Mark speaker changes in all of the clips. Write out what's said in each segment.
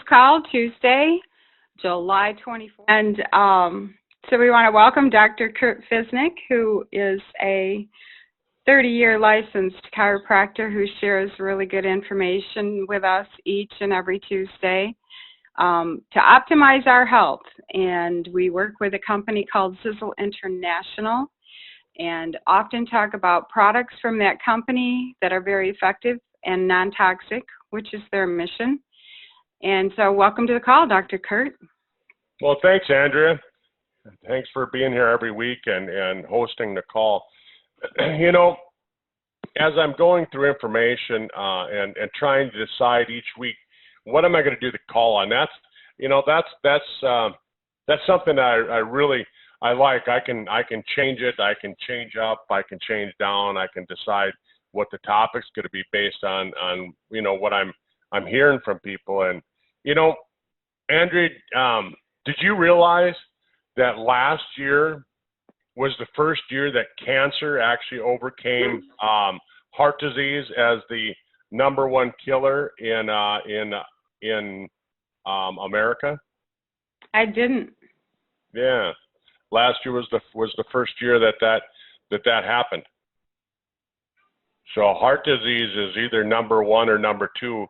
Speaker 1: call, Tuesday, July 24th. And so we want to welcome Dr. Kurt Fisnick, who is a 30-year licensed chiropractor who shares really good information with us each and every Tuesday to optimize our health. And we work with a company called Sisel International and often talk about products from that company that are very effective and non-toxic, which is their mission. And so welcome to the call, Dr. Kurt.
Speaker 2: Well, thanks, Andrea. Thanks for being here every week and hosting the call. You know, as I'm going through information and trying to decide each week, what am I going to do the call on? That's something I really like. I can change it. I can change up. I can change down. I can decide what the topic's going to be based on you know what I'm hearing from people. And you know, Andrea, did you realize that last year was the first year that cancer actually overcame heart disease as the #1 killer in America?
Speaker 1: I didn't.
Speaker 2: Yeah, last year was the first year that happened. So heart disease is either #1 or #2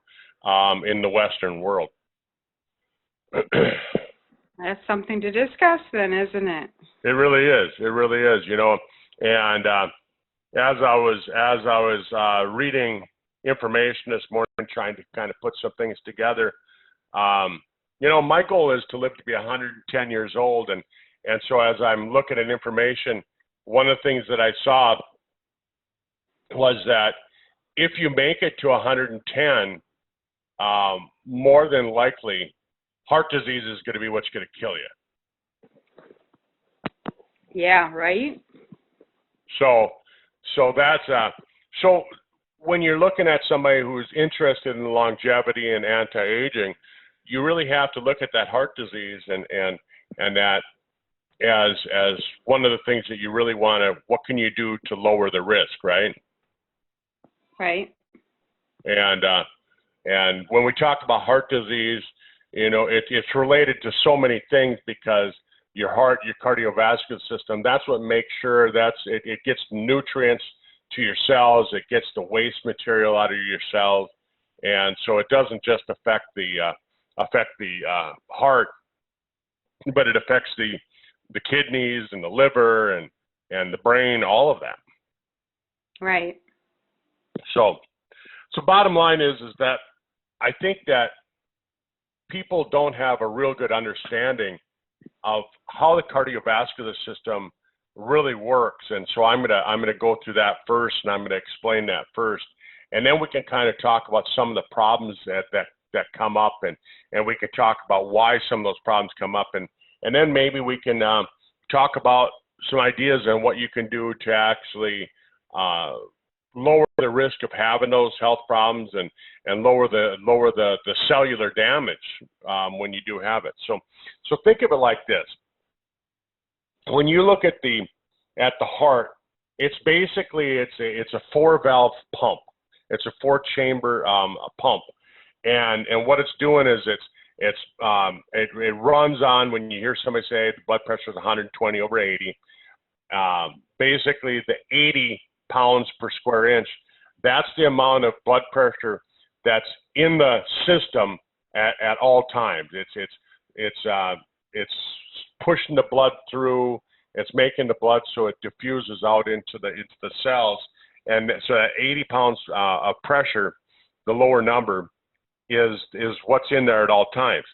Speaker 2: in the Western world.
Speaker 1: That's something to discuss then, isn't it?
Speaker 2: It really is. It really is. You know, and as I was reading information this morning, trying to kind of put some things together, you know, my goal is to live to be 110 years old, and so as I'm looking at information, one of the things that I saw was that if you make it to 110, more than likely, heart disease is going to be what's going to kill you.
Speaker 1: Yeah, right.
Speaker 2: So that's so when you're looking at somebody who's interested in longevity and anti-aging, you really have to look at that heart disease and that as one of the things that you really want to. What can you do to lower the risk, right?
Speaker 1: Right.
Speaker 2: And when we talk about heart disease, you know, it's related to so many things because your heart, your cardiovascular system, that's what makes sure it gets nutrients to your cells, it gets the waste material out of your cells, and so it doesn't just affect the heart, but it affects the kidneys and the liver and the brain, all of that.
Speaker 1: Right.
Speaker 2: So bottom line is that I think that people don't have a real good understanding of how the cardiovascular system really works, and so I'm gonna go through that first, and I'm gonna explain that first, and then we can kind of talk about some of the problems that come up, and we can talk about why some of those problems come up, and then maybe we can talk about some ideas on what you can do to actually lower the risk of having those health problems and lower the cellular damage when you do have it. So think of it like this. When you look at the heart, it's basically it's a 4-valve pump. It's a 4-chamber pump, and what it's doing is it runs on when you hear somebody say the blood pressure is 120/80. Basically, the 80 pounds per square inch, that's the amount of blood pressure that's in the system at all times. It's pushing the blood through. It's making the blood so it diffuses out into the cells, and so that 80 pounds of pressure, the lower number, is what's in there at all times.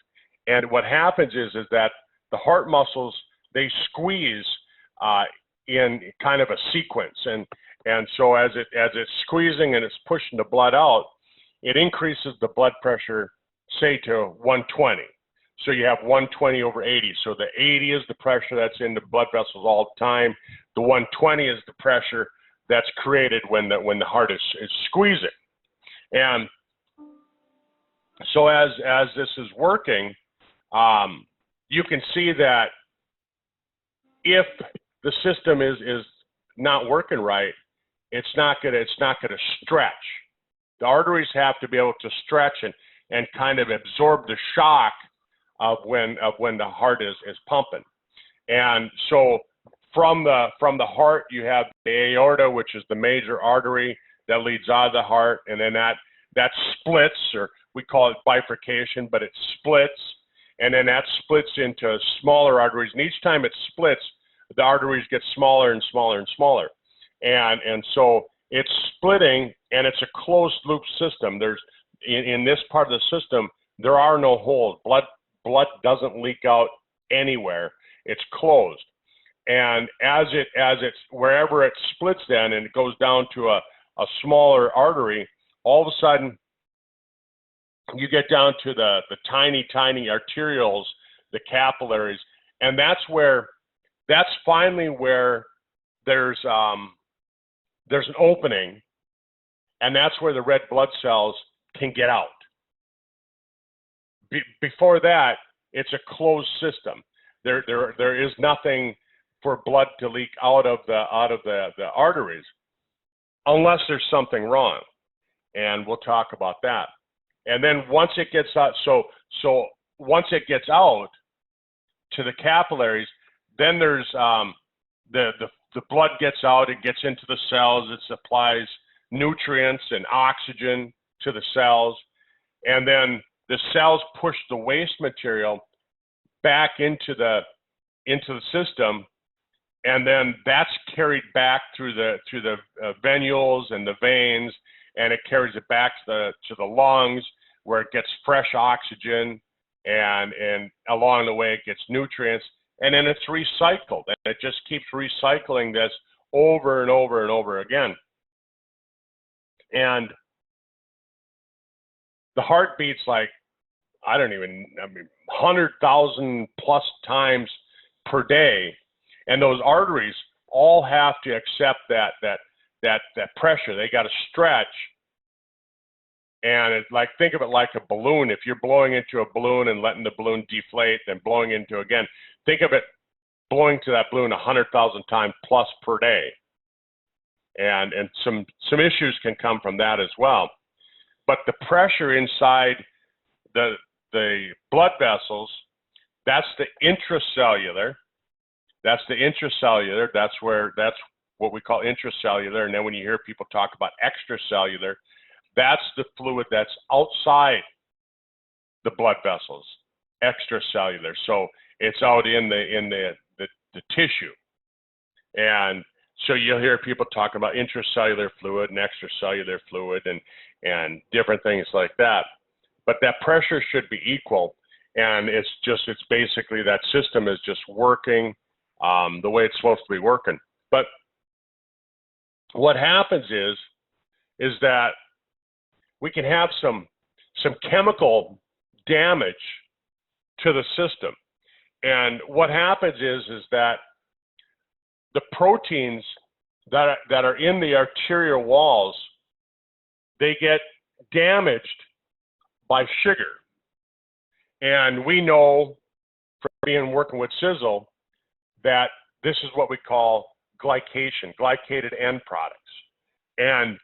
Speaker 2: And what happens is that the heart muscles, they squeeze in kind of a sequence, and so as it's squeezing and it's pushing the blood out, it increases the blood pressure, say, to 120. So you have 120/80. So the 80 is the pressure that's in the blood vessels all the time. The 120 is the pressure that's created when the heart is squeezing. And so as this is working, you can see that if the system is not working right, it's not gonna stretch. The arteries have to be able to stretch and kind of absorb the shock of when the heart is pumping. And so from the heart, you have the aorta, which is the major artery that leads out of the heart, and then that splits, or we call it bifurcation, but it splits, and then that splits into smaller arteries. And each time it splits, the arteries get smaller and smaller and smaller. And so it's splitting, and it's a closed loop system. There's in this part of the system, there are no holes. Blood doesn't leak out anywhere. It's closed. And as it's wherever it splits then, and it goes down to a smaller artery, all of a sudden you get down to the tiny arterioles, the capillaries, and that's finally where there's an opening, and that's where the red blood cells can get out. Before that, it's a closed system. There is nothing for blood to leak out of the arteries, unless there's something wrong, and we'll talk about that. And then once it gets out, so once it gets out to the capillaries, then there's the blood gets out, it gets into the cells, it supplies nutrients and oxygen to the cells, and then the cells push the waste material back into the system, and then that's carried back through the venules and the veins, and it carries it back to the lungs, where it gets fresh oxygen, and along the way it gets nutrients, and then it's recycled, and it just keeps recycling this over and over and over again. And the heart beats like, 100,000 plus times per day, and those arteries all have to accept that pressure. They got to stretch, and it's like, think of it like a balloon. If you're blowing into a balloon and letting the balloon deflate, then blowing into again, think of it blowing to that balloon 100,000 times plus per day, and some issues can come from that as well. But the pressure inside the blood vessels, that's the intracellular. That's what we call intracellular. And then when you hear people talk about extracellular, that's the fluid that's outside the blood vessels, extracellular. So it's out in the tissue. And so you'll hear people talking about intracellular fluid and extracellular fluid and different things like that. But that pressure should be equal, and it's basically that system is just working the way it's supposed to be working. But what happens is that we can have some chemical damage to the system. And what happens is that the proteins that are in the arterial walls, they get damaged by sugar. And we know from working with Sisel that this is what we call glycation, glycated end products. And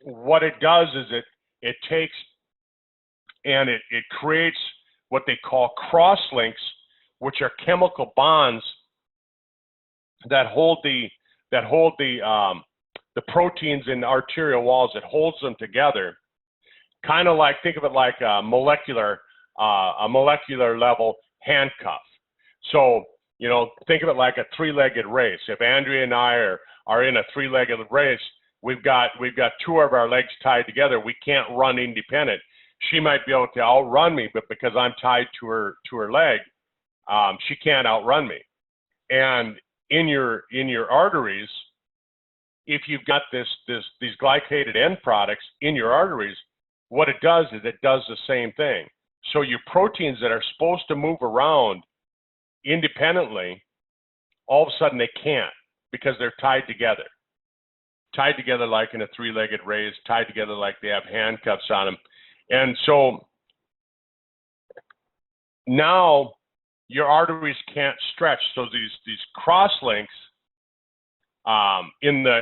Speaker 2: what it does is it takes and it creates what they call crosslinks, which are chemical bonds that hold the proteins in the arterial walls. It holds them together, kind of like, think of it like a molecular level handcuff. So, you know, think of it like a three-legged race. If Andrea and I are in a three-legged race, we've got two of our legs tied together. We can't run independent. She might be able to outrun me, but because I'm tied to her leg, she can't outrun me. And in your arteries, if you've got these glycated end products in your arteries, what it does is it does the same thing. So your proteins that are supposed to move around independently, all of a sudden they can't, because they're tied together like in a three-legged race, tied together like they have handcuffs on them. And so now your arteries can't stretch. So these crosslinks in the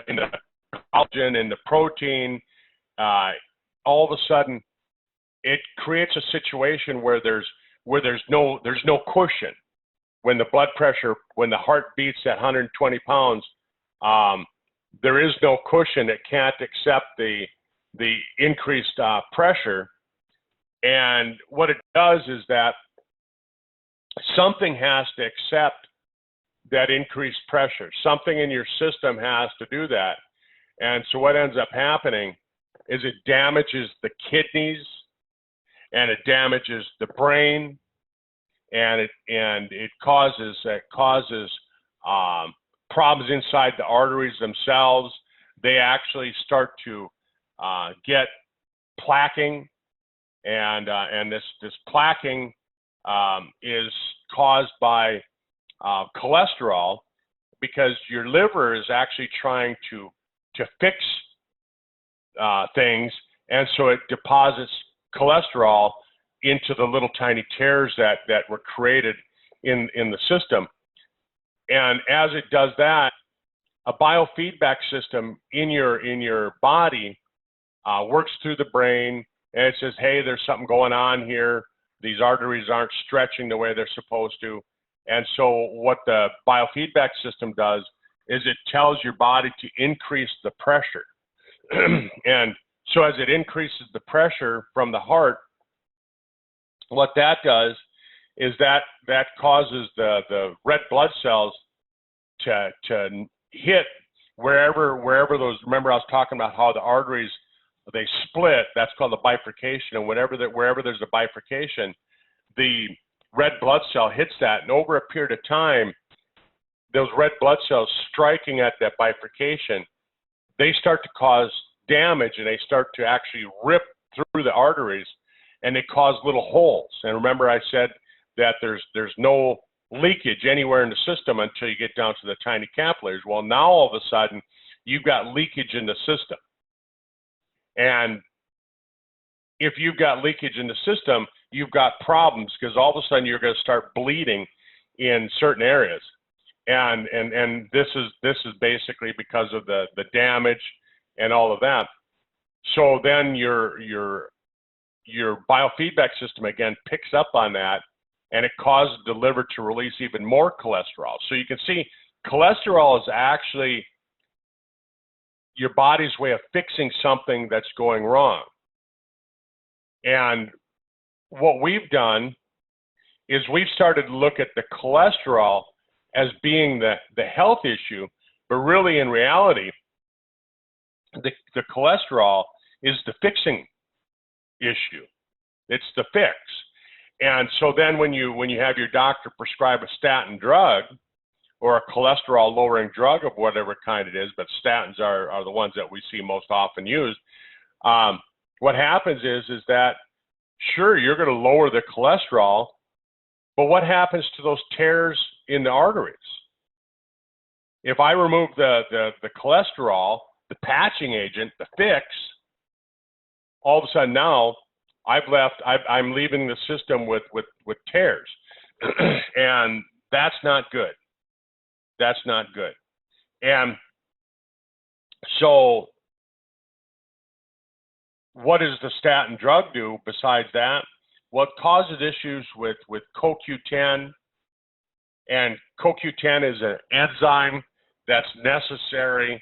Speaker 2: collagen, in the protein, all of a sudden it creates a situation where there's no cushion. When the blood pressure, when the heart beats at 120 pounds, there is no cushion. It can't accept the increased pressure. And what it does is that something has to accept that increased pressure. Something in your system has to do that. And so what ends up happening is it damages the kidneys, and it damages the brain, and it causes problems inside the arteries themselves. They actually start to get plaquing, and this plaquing is caused by cholesterol, because your liver is actually trying to fix things, and so it deposits cholesterol into the little tiny tears that were created in the system. And as it does that, a biofeedback system in your body works through the brain, and it says, hey, there's something going on here. These arteries aren't stretching the way they're supposed to. And so what the biofeedback system does is it tells your body to increase the pressure. And so as it increases the pressure from the heart, what that does is that causes the red blood cells to hit wherever those, remember I was talking about how the arteries, they split, that's called the bifurcation, and wherever there's a bifurcation, the red blood cell hits that, and over a period of time, those red blood cells striking at that bifurcation, they start to cause damage, and they start to actually rip through the arteries, and they cause little holes. And remember I said that there's no leakage anywhere in the system until you get down to the tiny capillaries. Well, now all of a sudden, you've got leakage in the system. And if you've got leakage in the system, you've got problems, because all of a sudden you're going to start bleeding in certain areas. And this is basically because of the damage and all of that. So then your biofeedback system again picks up on that, and it causes the liver to release even more cholesterol. So you can see cholesterol is actually your body's way of fixing something that's going wrong. And what we've done is we've started to look at the cholesterol as being the health issue, but really in reality, the cholesterol is the fixing issue. It's the fix. And so then when you have your doctor prescribe a statin drug or a cholesterol lowering drug of whatever kind it is, but statins are the ones that we see most often used, what happens is that sure, you're going to lower the cholesterol, but what happens to those tears in the arteries? If I remove the cholesterol, the patching agent, the fix, all of a sudden now I'm leaving the system with tears. And that's not good. That's not good. And so what does the statin drug do besides that? Well, it causes issues with CoQ10, and CoQ10 is an enzyme that's necessary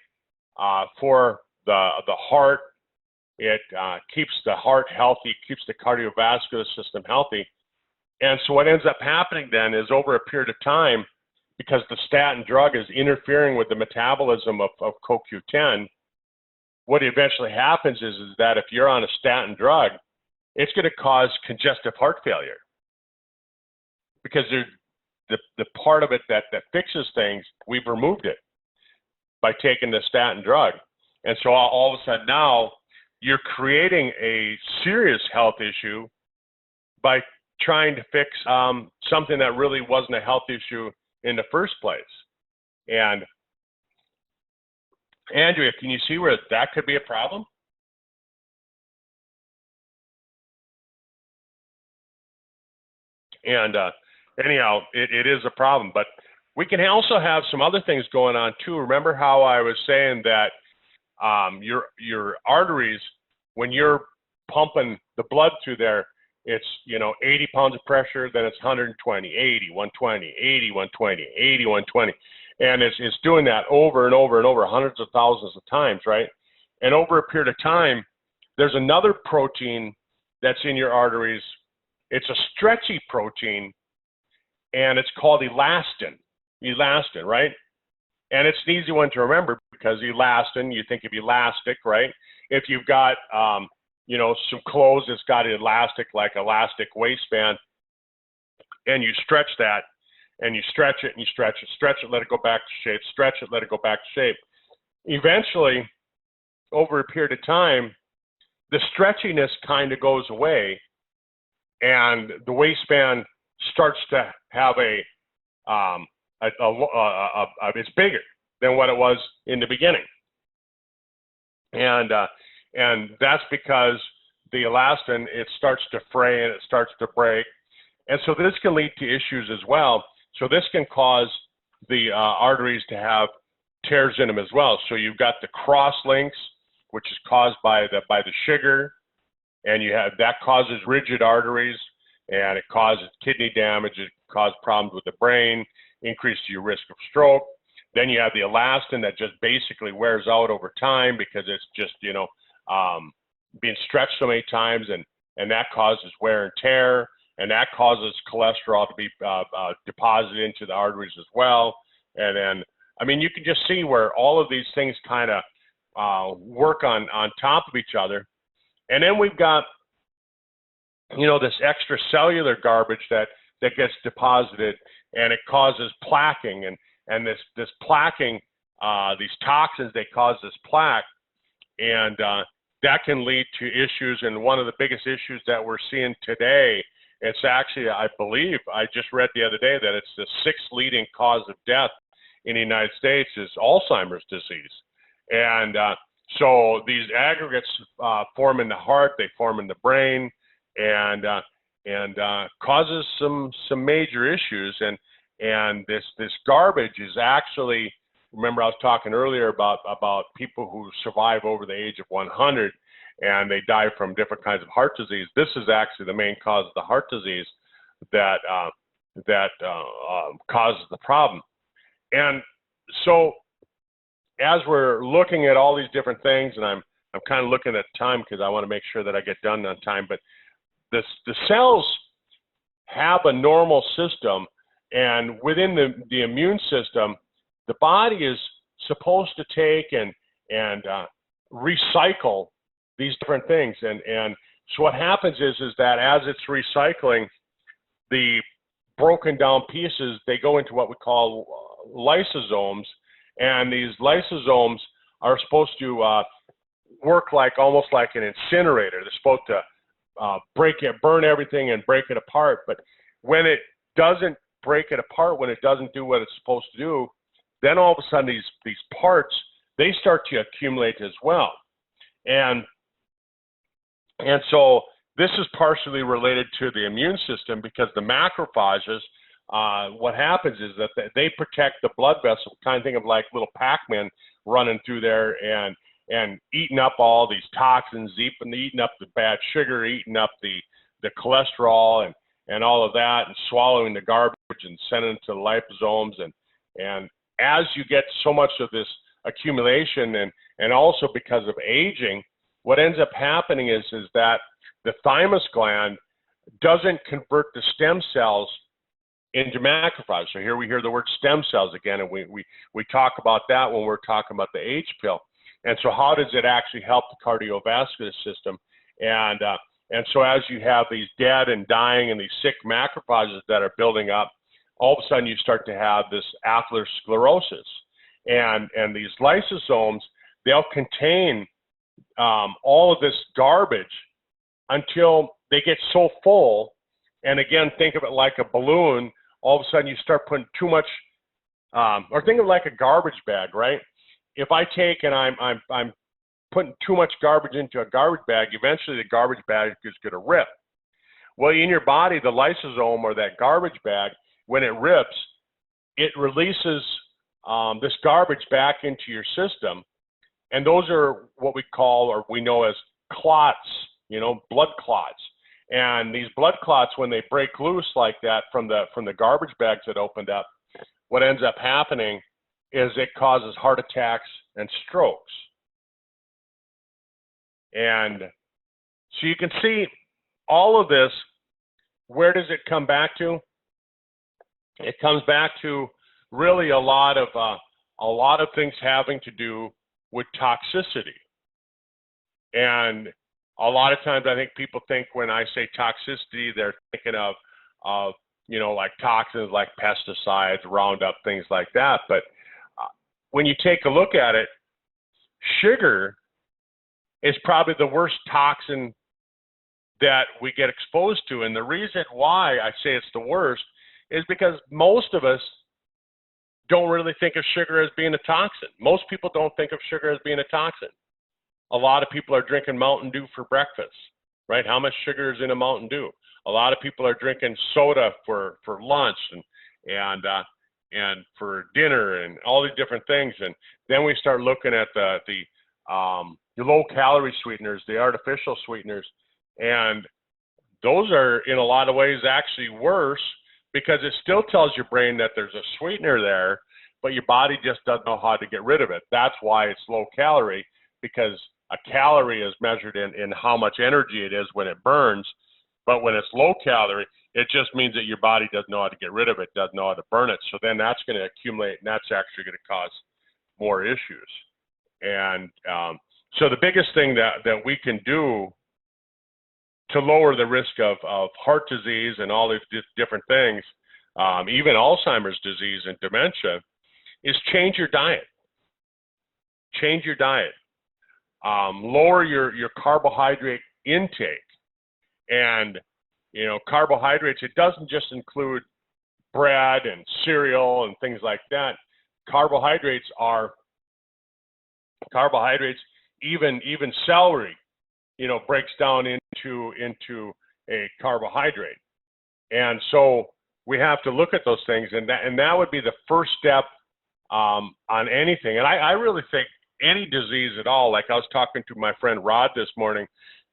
Speaker 2: for the heart. It keeps the heart healthy, keeps the cardiovascular system healthy. And so what ends up happening then is over a period of time, because the statin drug is interfering with the metabolism of CoQ10, what eventually happens is that if you're on a statin drug, it's going to cause congestive heart failure, because the part of it that fixes things, we've removed it by taking the statin drug. And so all of a sudden now, you're creating a serious health issue by trying to fix something that really wasn't a health issue in the first place. And Andrea, can you see where that could be a problem? And anyhow, it is a problem, but we can also have some other things going on too. Remember how I was saying that your arteries, when you're pumping the blood through there, it's, 80 pounds of pressure, then it's 120, 80, 120, 80, 120, 80, 120. And it's doing that over and over and over, hundreds of thousands of times, right? And over a period of time, there's another protein that's in your arteries. It's a stretchy protein, and it's called elastin. Elastin, right? And it's an easy one to remember because elastin, you think of elastic, right? If you've got, some clothes that's got elastic, like elastic waistband, and you stretch that, and you stretch it, and you stretch it, let it go back to shape, stretch it, let it go back to shape. Eventually, over a period of time, the stretchiness kind of goes away, and the waistband starts to have it's bigger than what it was in the beginning, and that's because the elastin, it starts to fray and it starts to break, and so this can lead to issues as well. So this can cause the arteries to have tears in them as well. So you've got the cross links, which is caused by the sugar, and that causes rigid arteries, and it causes kidney damage, it causes problems with the brain, increases your risk of stroke. Then you have the elastin that just basically wears out over time because it's just, being stretched so many times, and that causes wear and tear, and that causes cholesterol to be deposited into the arteries as well. And then, you can just see where all of these things kind of work on top of each other. And then we've got, this extracellular garbage that gets deposited, and it causes plaquing, and this plaquing, these toxins, they cause this plaque, and that can lead to issues. And one of the biggest issues that we're seeing today, it's actually, I believe, I just read the other day that it's the 6th leading cause of death in the United States is Alzheimer's disease. And so these aggregates form in the heart, they form in the brain, and causes some major issues. And this garbage is actually, remember I was talking earlier about people who survive over the age of 100 and they die from different kinds of heart disease. This is actually the main cause of the heart disease that causes the problem. And so as we're looking at all these different things, and I'm kind of looking at time because I want to make sure that I get done on time, but the cells have a normal system, and within the immune system, the body is supposed to take and recycle these different things. And so what happens is that as it's recycling, the broken down pieces, they go into what we call lysosomes, and these lysosomes are supposed to work almost like an incinerator. They're supposed to burn everything and break it apart. But when it doesn't break it apart, when it doesn't do what it's supposed to do, then all of a sudden these parts, they start to accumulate as well. And so this is partially related to the immune system because the macrophages, what happens is that they protect the blood vessel, kind of think of like little Pac-Man running through there and eating up all these toxins, eating up the bad sugar, eating up the cholesterol and all of that, and swallowing the garbage and sending it to the liposomes. And as you get so much of this accumulation, and also because of aging, what ends up happening is that the thymus gland doesn't convert the stem cells into macrophages. So here we hear the word stem cells again, and we talk about that when we're talking about the H pill. And so how does it actually help the cardiovascular system? And so as you have these dead and dying and these sick macrophages that are building up, all of a sudden you start to have this atherosclerosis. And these lysosomes, they'll contain all of this garbage until they get so full. And again, think of it like a balloon. All of a sudden you start putting too much, or think of it like a garbage bag, right? If I take and I'm putting too much garbage into a garbage bag, eventually the garbage bag is going to rip. Well, in your body, the lysosome or that garbage bag, when it rips, it releases this garbage back into your system. And those are what we call, or we know as clots blood clots. And these blood clots, when they break loose like that from the garbage bags that opened up, what ends up happening is it causes heart attacks and strokes. And so you can see all of this. Where does it come back to? It comes back to really a lot of things having to do with toxicity. And a lot of times I think people think when I say toxicity, they're thinking of like toxins like pesticides, Roundup, things like that. But when you take a look at it, sugar is probably the worst toxin that we get exposed to. And the reason why I say it's the worst is because most of us don't really think of sugar as being a toxin. Most people don't think of sugar as being a toxin. A lot of people are drinking Mountain Dew for breakfast, right? How much sugar is in a Mountain Dew? A lot of people are drinking soda for lunch and for dinner and all these different things. And then we start looking at the low-calorie sweeteners, the artificial sweeteners, and those are in a lot of ways actually worse because it still tells your brain that there's a sweetener there, but your body just doesn't know how to get rid of it. That's why it's low-calorie, because a calorie is measured in how much energy it is when it burns, but when it's low-calorie, it just means that your body doesn't know how to get rid of it, doesn't know how to burn it. So then that's going to accumulate, and that's actually going to cause more issues. And so the biggest thing that we can do to lower the risk of heart disease and all these different things, even Alzheimer's disease and dementia, is change your diet. Change your diet. Lower your carbohydrate intake. And, carbohydrates, it doesn't just include bread and cereal and things like that. Carbohydrates, even celery, breaks down into a carbohydrate. And so we have to look at those things, and that would be the first step on anything. And I really think any disease at all, like I was talking to my friend Rod this morning,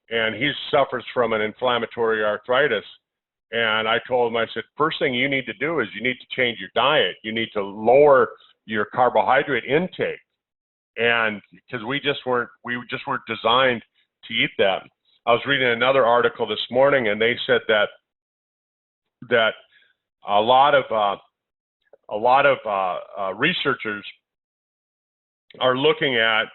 Speaker 2: and he suffers from an inflammatory arthritis. And I told him, I said, first thing you need to do is you need to change your diet. You need to lower your carbohydrate intake. And because we just weren't designed to eat that. I was reading another article this morning, and they said that a lot of researchers are looking at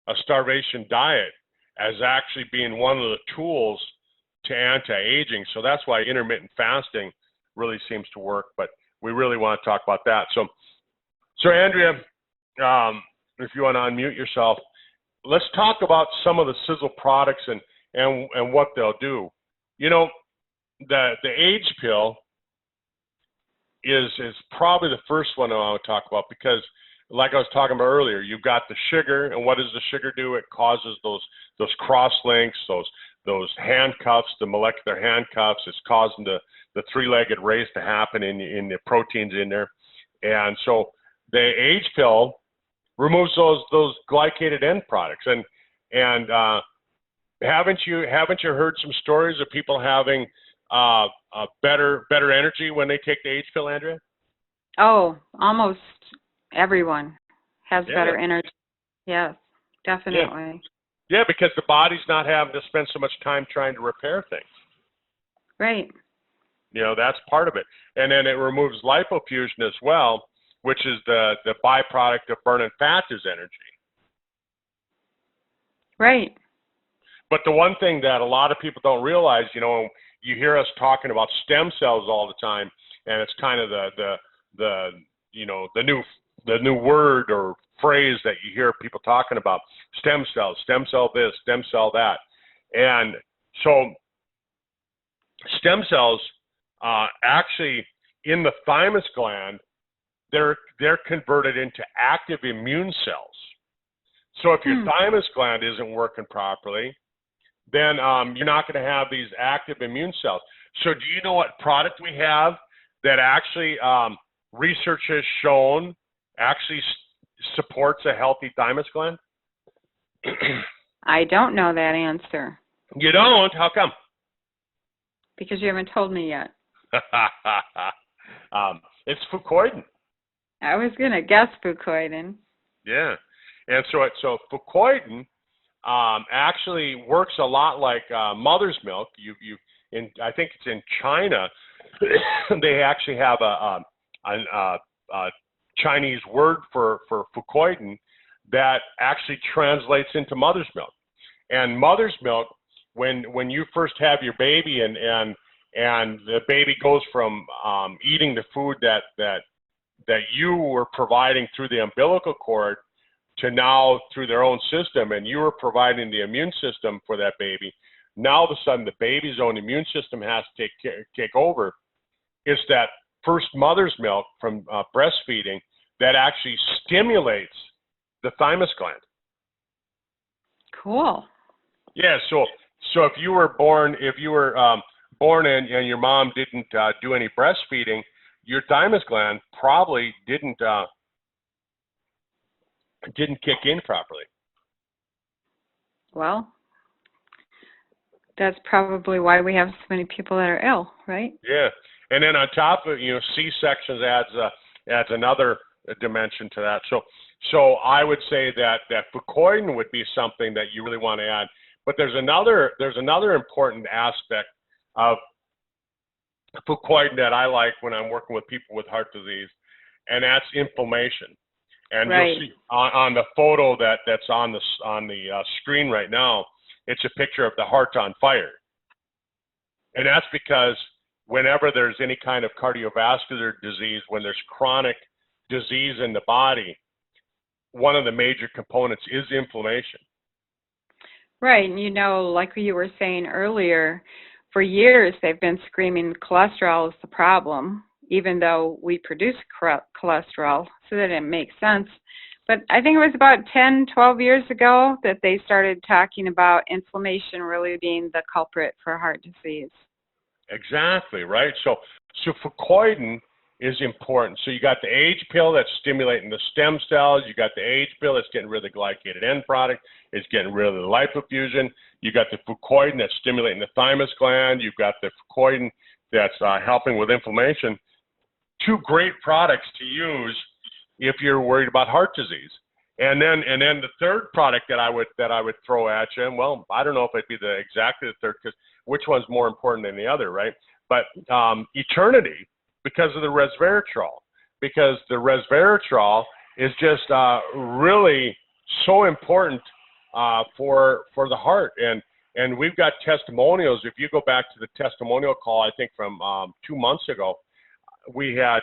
Speaker 2: a starvation diet as actually being one of the tools to anti-aging. So that's why intermittent fasting really seems to work. But we really want to talk about that. So Andrea, if you want to unmute yourself, let's talk about some of the Sisel products and what they'll do. The age pill is probably the first one I want to talk about because, like I was talking about earlier, you've got the sugar, and what does the sugar do? It causes those cross links, those handcuffs, the molecular handcuffs. It's causing the three-legged race to happen in the proteins in there. And so the age pill removes those glycated end products. And haven't you heard some stories of people having better energy when they take the age pill, Andrea?
Speaker 1: Oh, almost everyone has better energy. Yes, definitely.
Speaker 2: Yeah, because the body's not having to spend so much time trying to repair things.
Speaker 1: Right.
Speaker 2: That's part of it. And then it removes lipofuscin as well, which is the byproduct of burning fat is energy.
Speaker 1: Right.
Speaker 2: But the one thing that a lot of people don't realize, you hear us talking about stem cells all the time, and it's kind of the new word or phrase that you hear people talking about: stem cells, stem cell this, stem cell that. And so stem cells actually in the thymus gland, they're converted into active immune cells. So if your thymus gland isn't working properly, then you're not going to have these active immune cells. So do you know what product we have that actually research has shown actually supports a healthy thymus gland?
Speaker 1: I don't know that answer
Speaker 2: You don't? How come?
Speaker 1: because you haven't told me yet.
Speaker 2: It's fucoidan.
Speaker 1: I was going to guess fucoidan.
Speaker 2: Yeah. And so fucoidan actually works a lot like mother's milk. I think it's in China. They actually have a Chinese word for fucoidan that actually translates into mother's milk. And mother's milk, when you first have your baby and the baby goes from eating the food that you were providing through the umbilical cord to now through their own system, and you were providing the immune system for that baby. Now all of a sudden the baby's own immune system has to take over. It's that first mother's milk from breastfeeding that actually stimulates the thymus gland.
Speaker 1: Cool.
Speaker 2: Yeah, so if you were born born and your mom didn't do any breastfeeding, your thymus gland probably didn't kick in properly.
Speaker 1: Well, that's probably why we have so many people that are ill, right?
Speaker 2: Yeah, and then on top of C-sections adds another dimension to that. So I would say that fucoidan would be something that you really want to add. But there's another important aspect of fucoidan that I like when I'm working with people with heart disease, and that's inflammation. And
Speaker 1: right.
Speaker 2: You'll see on the photo that's on the screen right now, it's a picture of the heart on fire. And that's because whenever there's any kind of cardiovascular disease, when there's chronic disease in the body, one of the major components is inflammation.
Speaker 1: Right. And like you were saying earlier, for years they've been screaming cholesterol is the problem, even though we produce cholesterol, so that it makes sense. But I think it was about 10, 12 years ago that they started talking about inflammation really being the culprit for heart disease.
Speaker 2: Exactly, right? So fucoidan is important. So you got the age pill that's stimulating the stem cells. You got the age pill that's getting rid of the glycated end product. It's getting rid of the lipofuscin. You got the fucoidan that's stimulating the thymus gland. You've got the fucoidan that's helping with inflammation. Two great products to use if you're worried about heart disease. And then the third product that I would throw at you, and well, I don't know if it'd be exactly the third, because which one's more important than the other, right? But Eternity, because of the resveratrol, because the resveratrol is just really so important for the heart. And we've got testimonials. If you go back to the testimonial call, I think from 2 months ago, we had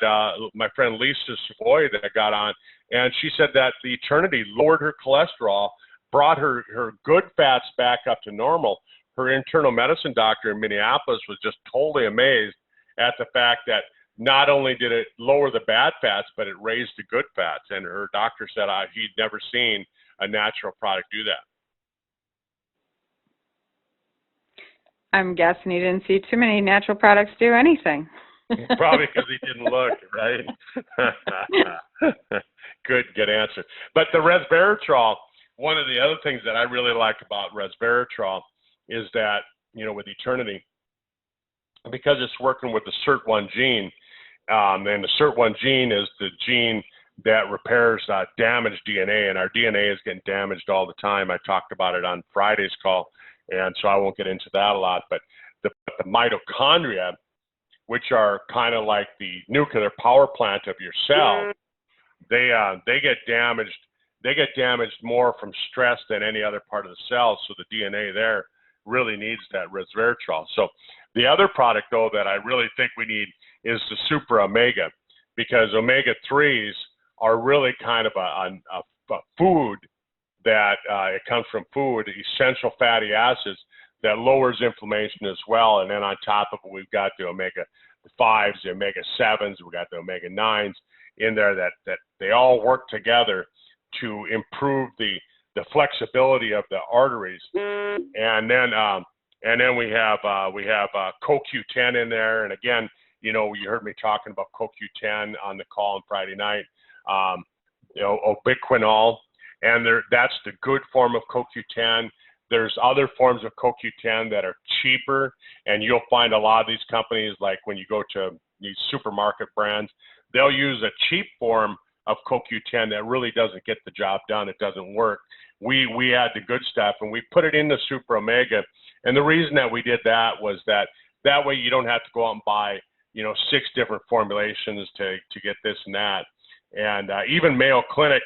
Speaker 2: my friend Lisa Savoy that got on, and she said that the Eternity lowered her cholesterol, brought her good fats back up to normal. Her internal medicine doctor in Minneapolis was just totally amazed at the fact that not only did it lower the bad fats, but it raised the good fats. And her doctor said he'd never seen a natural product do that.
Speaker 1: I'm guessing he didn't see too many natural products do anything.
Speaker 2: Probably because he didn't look, right? Good answer. But the resveratrol, one of the other things that I really like about resveratrol is that, with Eternity, because it's working with the SIRT1 gene, and the SIRT1 gene is the gene that repairs damaged DNA, and our DNA is getting damaged all the time. I talked about it on Friday's call, and so I won't get into that a lot. But the mitochondria, which are kind of like the nuclear power plant of your cell, they get damaged. They get damaged more from stress than any other part of the cell. So the DNA there really needs that resveratrol. So the other product, though, that I really think we need is the Super Omega, because omega-3s are really kind of a food that it comes from food, essential fatty acids that lowers inflammation as well. And then on top of it, we've got the omega-5s, the omega-7s, we've got the omega-9s in there that they all work together to improve the flexibility of the arteries. And then we have CoQ10 in there. And again, you heard me talking about CoQ10 on the call on Friday night. Ubiquinol. and that's the good form of CoQ10. There's other forms of CoQ10 that are cheaper, and you'll find a lot of these companies, like when you go to these supermarket brands, they'll use a cheap form of CoQ10 that really doesn't get the job done. It doesn't work. We had the good stuff, and we put it in the Super Omega. And the reason that we did that was that way you don't have to go out and buy, 6 different formulations to get this and that. And even Mayo Clinic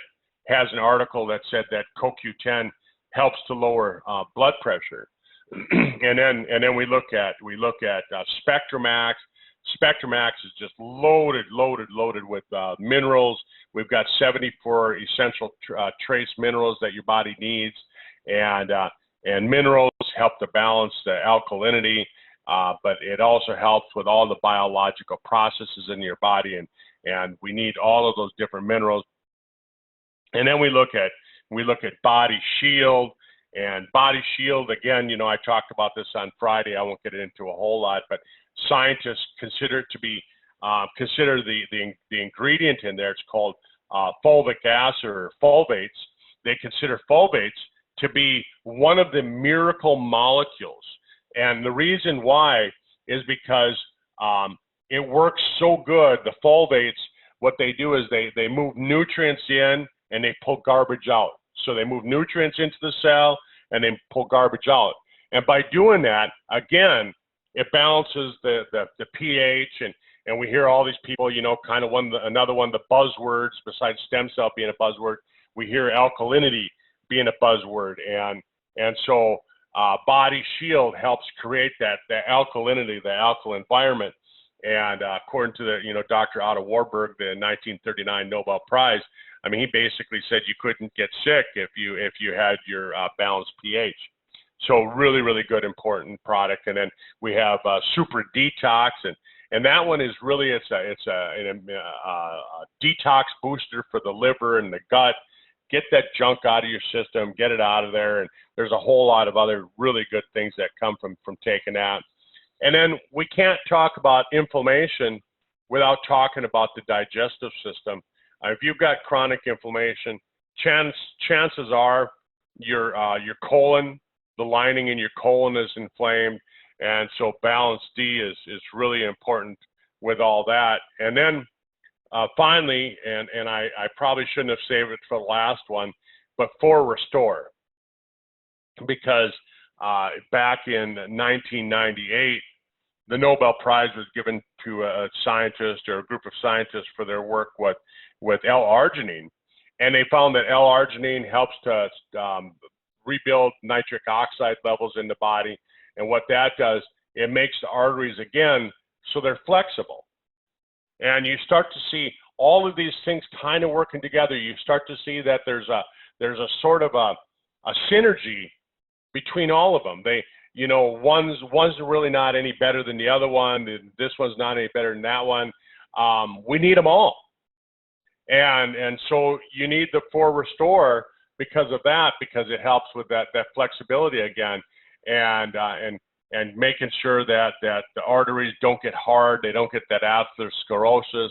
Speaker 2: has an article that said that CoQ10 helps to lower blood pressure. and then we look at Spectramax. Spectramax is just loaded with minerals. We've got 74 essential trace minerals that your body needs, and minerals help to balance the alkalinity, but it also helps with all the biological processes in your body, and we need all of those different minerals. And then we look at Body Shield. And Body Shield, again, I talked about this on Friday. I won't get into a whole lot, but scientists consider it to be, consider the ingredient in there. It's called fulvic acid or fulvates. They consider fulvates to be one of the miracle molecules. And the reason why is because it works so good. The fulvates, what they do is they move nutrients in and they pull garbage out. So they move nutrients into the cell and they pull garbage out. And by doing that, again, it balances the pH, and we hear all these people, kind of another one of the buzzwords besides stem cell being a buzzword, we hear alkalinity being a buzzword, and so Body Shield helps create the alkalinity, the alkaline environment. And according to the Dr. Otto Warburg, the 1939 Nobel Prize, I mean, he basically said you couldn't get sick if you had your balanced pH. So really, really good, important product. And then we have Super Detox, and that one is really it's a detox booster for the liver and the gut. Get that junk out of your system, get it out of there. And there's a whole lot of other really good things that come from taking that. And then we can't talk about inflammation without talking about the digestive system. If you've got chronic inflammation, chances are your colon, the lining in your colon is inflamed, and so Balance D is really important with all that. And then finally, and I probably shouldn't have saved it for the last one, but for Restore, because back in 1998, the Nobel Prize was given to a scientist or a group of scientists for their work with L-arginine, and they found that L-arginine helps to rebuild nitric oxide levels in the body, and what that does, it makes the arteries again so they're flexible, and you start to see all of these things kind of working together. You start to see that there's a sort of a synergy between all of them. One's really not any better than the other one. This one's not any better than that one. We need them all. And so you need the For Restore because of that, because it helps with that flexibility again, and making sure that the arteries don't get hard, they don't get that atherosclerosis.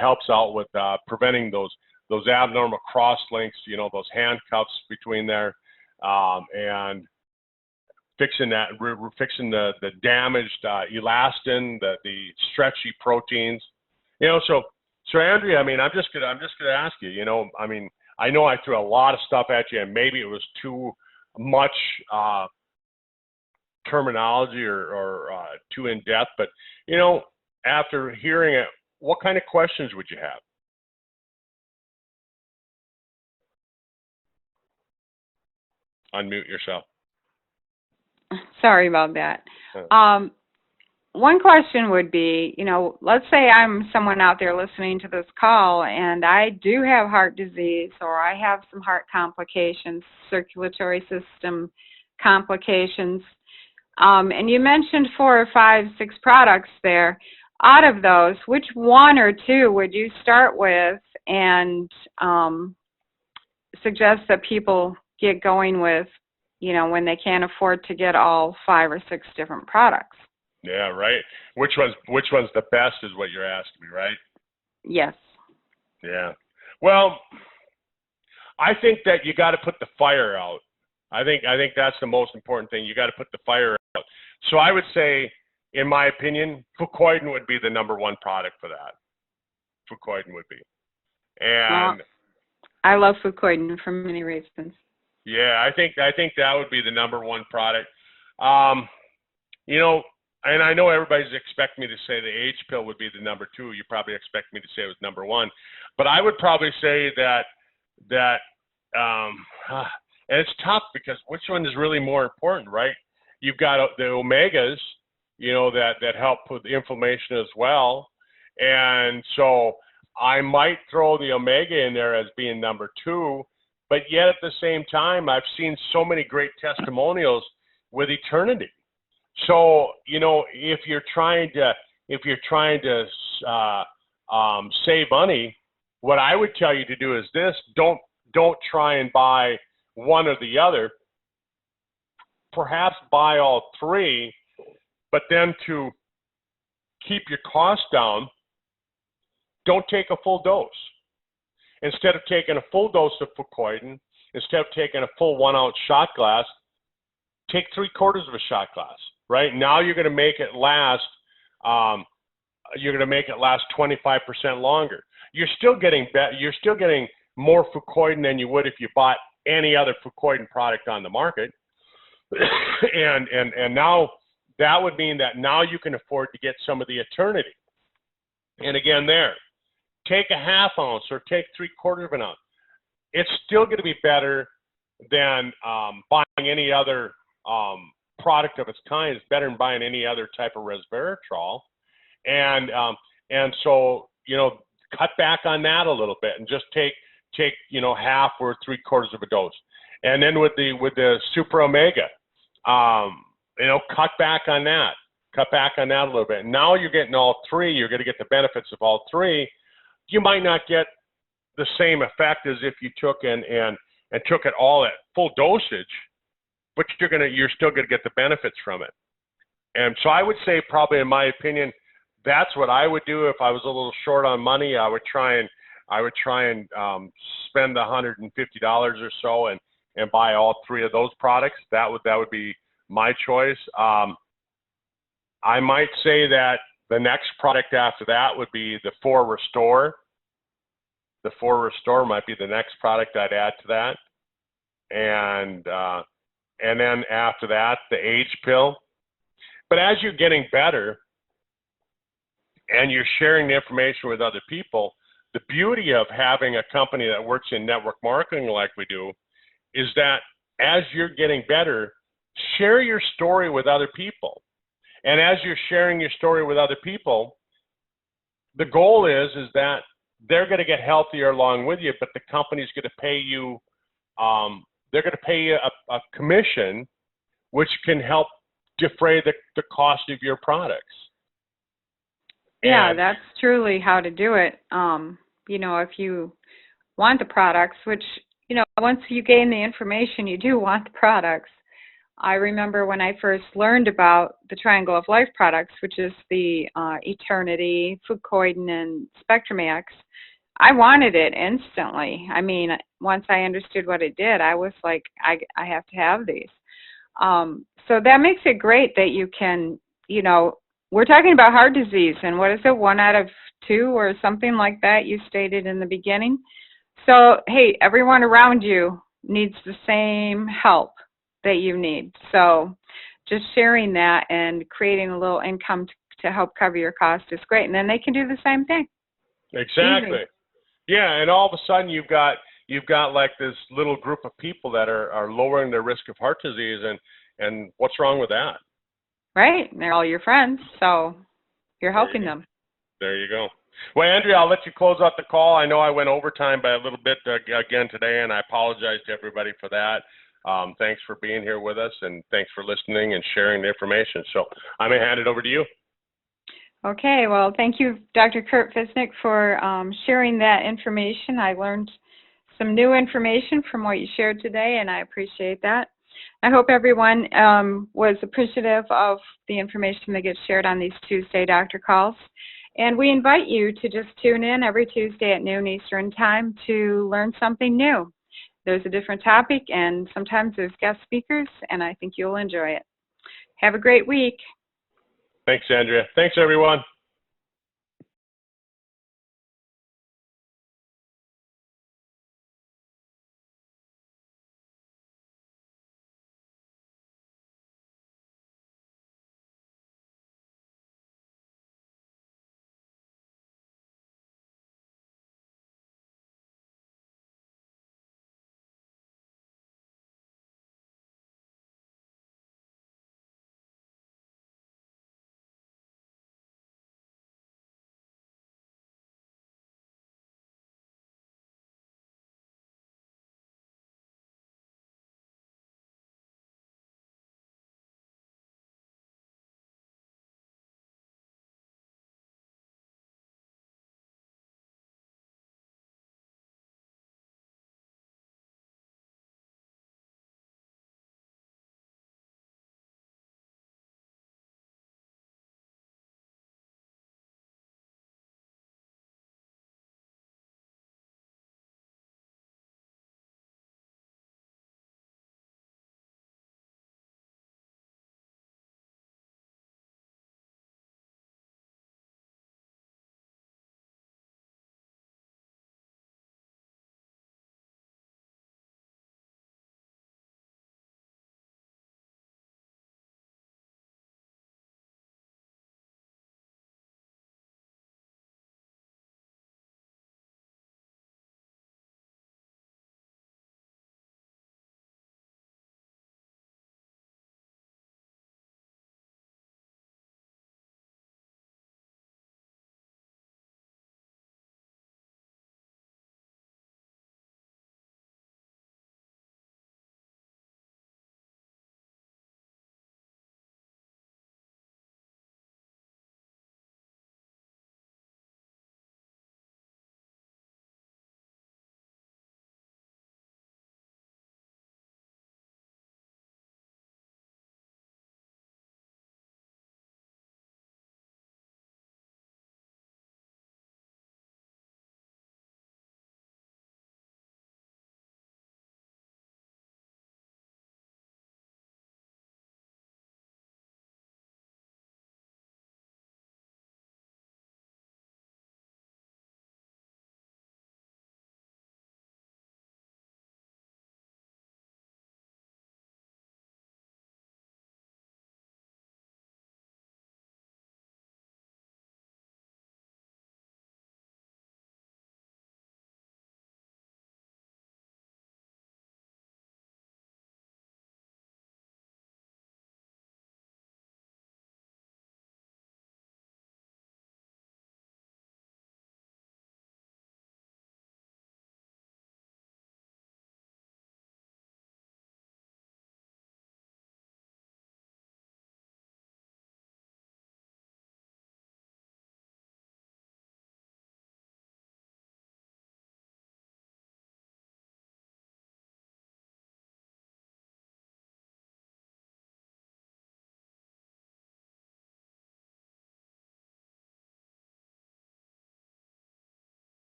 Speaker 2: Helps out with preventing those abnormal cross links, those handcuffs between there, and fixing the damaged elastin, the stretchy proteins, So Andrea, I mean, I'm just gonna ask you, I mean, I know I threw a lot of stuff at you, and maybe it was too much terminology or too in depth, but after hearing it, what kind of questions would you have? Unmute yourself.
Speaker 1: Sorry about that. One question would be, let's say I'm someone out there listening to this call and I do have heart disease, or I have some heart complications, circulatory system complications, and you mentioned 4 or 5, 6 products there. Out of those, which 1 or 2 would you start with and suggest that people get going with, when they can't afford to get all 5 or 6 different products?
Speaker 2: Yeah, right. Which one's the best is what you're asking me, right?
Speaker 1: Yes.
Speaker 2: Yeah. Well, I think that you got to put the fire out. I think that's the most important thing. You got to put the fire out. So I would say, in my opinion, fucoidan would be the number one product for that. Fucoidan would be. And
Speaker 1: I love fucoidan for many reasons.
Speaker 2: Yeah, I think that would be the number one product. You know, and I know everybody's expecting me to say the H pill would be the number two. You probably expect me to say it was number one, but I would probably say that and it's tough because which one is really more important, right? You've got the omegas, you know, that help with inflammation as well, and so I might throw the omega in there as being number two, but yet at the same time, I've seen so many great testimonials with Eternity. So, you know, if you're trying to save money, what I would tell you to do is this: don't try and buy one or the other. Perhaps buy all three, but then to keep your costs down, don't take a full dose. Instead of taking a full dose of fucoidan, instead of taking a full 1 ounce shot glass, take 3/4 of a shot glass. Right now, you're going to make it last. You're going to make it last 25% longer. You're still getting more fucoidan than you would if you bought any other fucoidan product on the market. and now that would mean that now you can afford to get some of the Eternity. And again, take a 1/2 ounce or take 3/4 of an ounce. It's still going to be better than buying any other product of its kind. It's better than buying any other type of resveratrol. And so, you know, cut back on that a little bit and just take you know, 1/2 or 3/4 of a dose. And then with the super omega, you know, cut back on that a little bit. Now you're getting all three. You're going to get the benefits of all three. You might not get the same effect as if you took and took it all at full dosage, but you're still going to get the benefits from it. And so I would say, probably in my opinion, that's what I would do if I was a little short on money. I would try and spend $150 or so and buy all three of those products. That would be my choice. I might say that the next product after that would be the 4 Restore. The 4 Restore might be the next product I'd add to that. And then after that, the Age pill. But as you're getting better and you're sharing the information with other people, the beauty of having a company that works in network marketing like we do is that as you're getting better, share your story with other people. And as you're sharing your story with other people, the goal is that they're going to get healthier along with you, but the company's going to pay you, they're going to pay you a commission, which can help defray the cost of your products.
Speaker 1: Yeah, that's truly how to do it. You know, if you want the products, which, you know, once you gain the information, you do want the products. I remember when I first learned about the Triangle of Life products, which is the Eternity, fucoidan, and Spectramax, I wanted it instantly. I mean, once I understood what it did, I was like, I have to have these. So that makes it great that you can, you know, we're talking about heart disease, and what is it, 1 out of 2 or something like that you stated in the beginning. So, hey, everyone around you needs the same help that you need. So just sharing that and creating a little income to help cover your cost is great. And then they can do the same thing.
Speaker 2: Exactly.
Speaker 1: Easy.
Speaker 2: Yeah, and all of a sudden you've got like this little group of people that are lowering their risk of heart disease, and what's wrong with that?
Speaker 1: Right. They're all your friends, so you're helping them.
Speaker 2: There you go. Well, Andrea, I'll let you close out the call. I know I went overtime by a little bit again today, and I apologize to everybody for that. Thanks for being here with us, and thanks for listening and sharing the information. So I'm going to hand it over to you.
Speaker 1: Okay. Well, thank you, Dr. Kurt Fisnick, for sharing that information. I learned some new information from what you shared today, and I appreciate that. I hope everyone was appreciative of the information that gets shared on these Tuesday doctor calls. And we invite you to just tune in every Tuesday at noon Eastern Time to learn something new. there's a different topic, and sometimes there's guest speakers, and I think you'll enjoy it. Have a great week.
Speaker 2: Thanks, Andrea. Thanks, everyone.